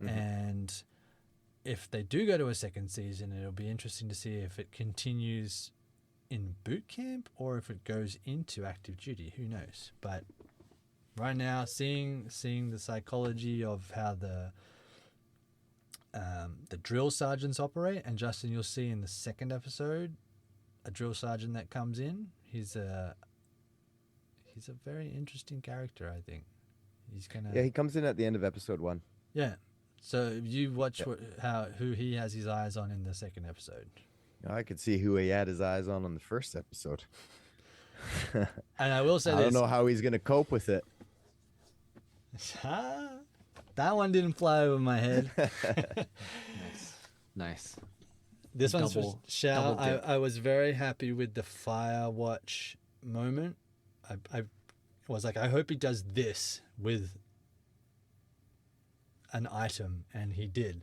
Mm-hmm. And if they do go to a second season, it'll be interesting to see if it continues in boot camp or if it goes into active duty. Who knows? But right now, seeing the psychology of how the drill sergeants operate, and Justin, you'll see in the second episode a drill sergeant that comes in. He's a very interesting character, I think. He's gonna. Yeah, he comes in at the end of episode 1. Yeah. So you watch who he has his eyes on in the second episode. I could see who he had his eyes on the first episode. And I will say I don't know how he's gonna cope with it. That one didn't fly over my head. Nice. This one's for Shao. double dip. I was very happy with the Firewatch moment. I was like, I hope he does this with an item, and he did.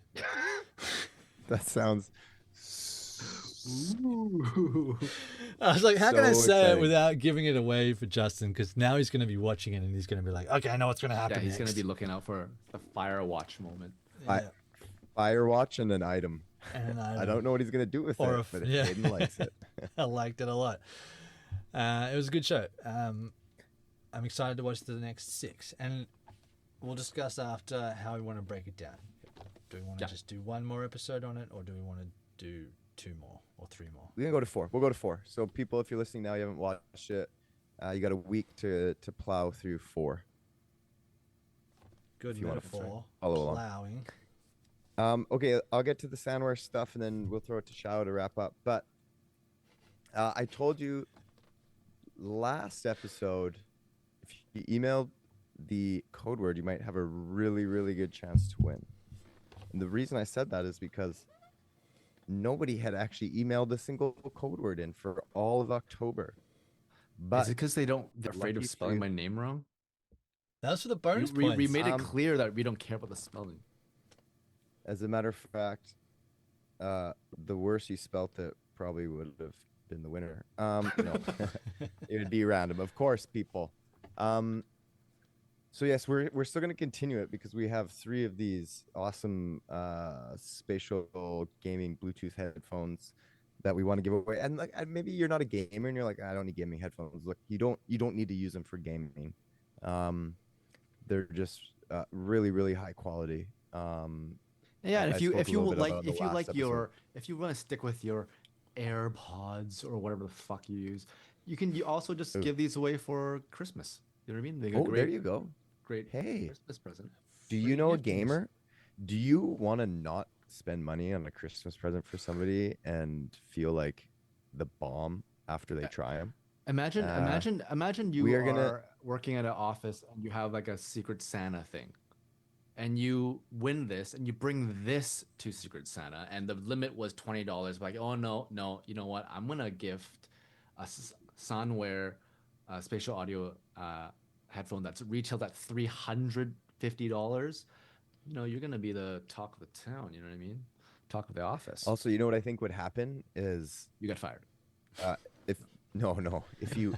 That sounds. I was like, how can I So say exciting. it without giving it away for Justin? Because now he's going to be watching it and he's going to be like, okay, I know what's going to happen. Yeah, he's next. gonna be looking out for the Firewatch moment. I- Firewatch and an item. And I don't know what he's gonna do with Or it, if- but if yeah. Hayden likes it. I liked it a lot. It was a good show. I'm excited to watch the next 6, and we'll discuss after how we want to break it down. Do we want to just do one more episode on it, or do we want to do 2 more or 3 more? We're gonna go to 4. We'll go to 4. So people, if you're listening now, you haven't watched it, you got a week to plow through 4. Good If you wanna metaphor. follow along. Plowing. Okay, I'll get to the Sandware stuff and then we'll throw it to Shao to wrap up. But I told you last episode, if you emailed the code word, you might have a really, really good chance to win. And the reason I said that is because nobody had actually emailed a single code word in for all of October. But Is it because they're afraid of lucky spelling few. my name wrong? That was for the bonus We points. made it clear that we don't care about the spelling. as a matter of fact, the worse you spelt it probably would have been the winner. No, it would be random, of course, people. So yes, we're still going to continue it because we have 3 of these awesome spatial gaming Bluetooth headphones that we want to give away. And like maybe you're not a gamer and you're like, I don't need gaming headphones. Look, you don't need to use them for gaming. They're just really, really high quality. Yeah, and I if you spoke if a you little bit like about it on if the you last like episode. your if you want to stick with your AirPods or whatever the fuck you use, you also just Ooh. give these away for Christmas. You know what I mean? They Oh, there you go. great Hey. Christmas present. Do you Free know a gift giving. gamer? Do you want to not spend money on a Christmas present for somebody and feel like the bomb after they try them? Imagine you we are are gonna- working at an office and you have like a Secret Santa thing. And you win this and you bring this to Secret Santa and the limit was $20. Like, oh no, you know what? I'm gonna gift a Soundware spatial audio headphone that's retailed at $350. You know, you're gonna be the talk of the town, you know what I mean? Talk of the office. Also, you know what I think would happen is You got fired. if you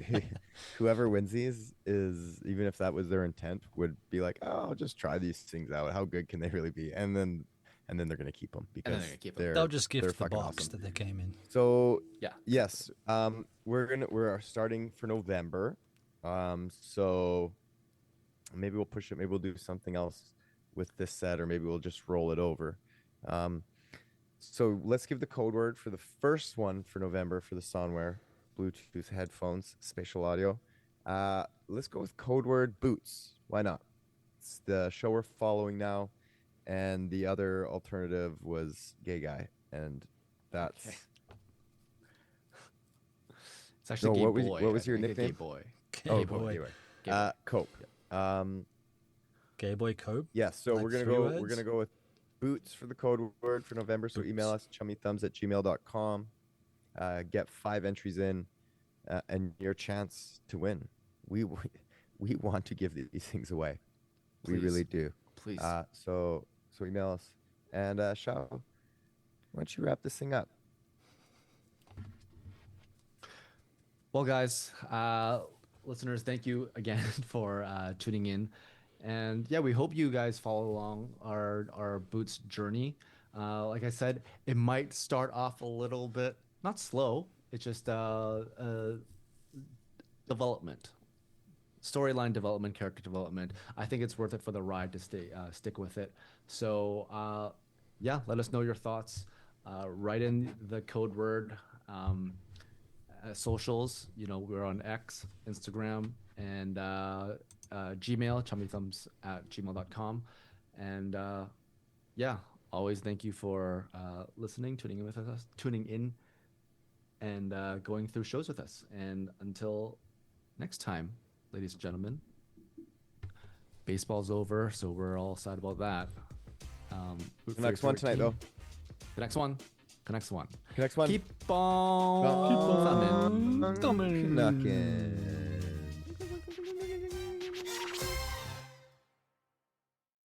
whoever wins these is, even if that was their intent, would be like, oh, I'll just try these things out. How good can they really be? And then they're gonna keep them because they're gonna keep 'em. they're They'll just they're gift the fucking box awesome. that they came in. So Yeah. yes, we're starting for November, so maybe we'll push it. Maybe we'll do something else with this set, or maybe we'll just roll it over. So let's give the code word for the first one for November for the Soundware Bluetooth headphones, spatial audio. Let's go with code word boots. Why not? It's the show we're following now, and the other alternative was gay guy, and that's. Okay. It's actually No, gay what was- boy. what was I your think, nickname? Gay boy. Gay Oh, boy. anyway. Gay boy. Cope. Gay boy Cope. Yeah, so Like we're gonna 3 go. words? We're gonna go with boots for the code word for November. So email us chummythumbs@gmail.com. Get 5 entries in, and your chance to win. We want to give these things away. We Please. really do. Please. So email us and Shao. Why don't you wrap this thing up? Well, guys, listeners, thank you again for tuning in. And yeah, we hope you guys follow along our boots journey. Like I said, it might start off a little bit, not slow, it's just development. Storyline development, character development. I think it's worth it for the ride to stick with it. So yeah, let us know your thoughts. Write in the code word. Socials, we're on X, Instagram, and Gmail, chummythumbs@gmail.com. And yeah, always thank you for listening, tuning in, and going through shows with us. And until next time, ladies and gentlemen, baseball's over, so we're all sad about that. The next one tonight, though. The next one. Next one. Keep on thumbing. Knocking.